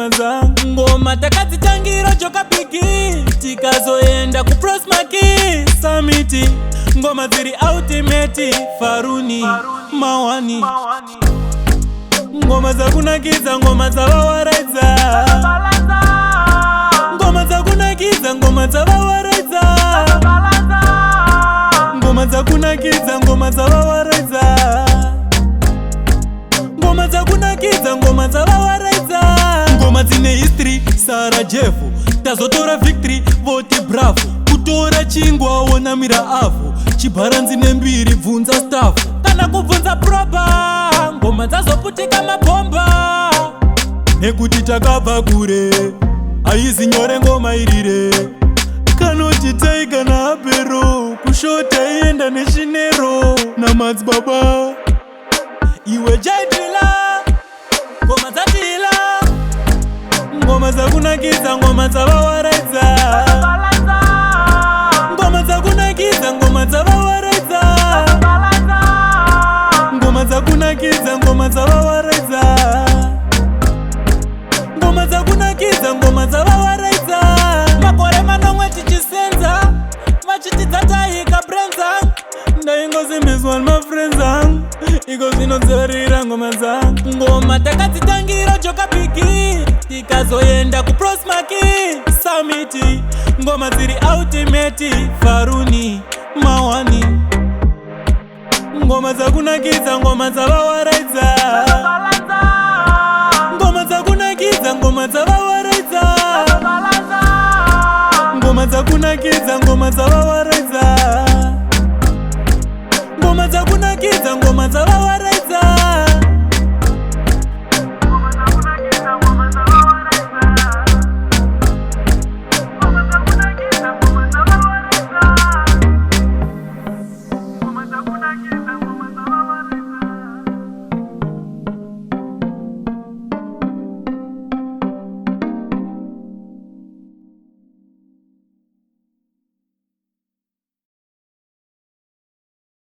ngoma zangu. Ngoma takadzitangira joka piki, tikazoenda ku Prosmaki Summit. Ngoma ziri ultimate, Faruni Mawani. Ngoma za kunakiza, ngoma za vawaredza. Ngoma za kunakiza, ngoma za vawaredza. Ngoma za kunakiza, ngoma za vawaredza. Ngoma za kunakiza, ngoma za vawaredza. Ngoma dzine history, Sarajevo. Tazotora victory, vote bravo. Kutora chingwa, wona mira avo. Chibharanzi nembiri, bvunza staff. Kana kubvunza proper, ngoma dzazoputika mabhomba. Nekuti takabva kure, haizi nyore ngoma irire. Kanoti Tiger na Apero, kushota ienda neshinero. Namadzibaba iwe jaidrila, ngoma dzatila. Ngoma dzakunakiza, ngoma dzavawaredza. Ngoma dzakunakiza, ngoma dzavawaredza. Ngoma dzakunakiza, ngoma dzavawaredza. Ngoma dzakunakiza, ngoma dzavawaredza. Makore manomwe tichisenza, vachiti dzataika brenza. Ndaingozimbiswa nemafriends angu, iko zvinodzorira ngoma dzangu. Ngoma takadzitangira joka piki, tikazoenda ku Prosmaki Summit. Ngoma dziri ultimate, Faruni Mawani. Ngoma dzakunakiza, ngoma dzavawaredza. Ngoma dzakunakiza, ngoma dzavawaredza. Ngoma dzakunakiza, ngoma dzavawaredza.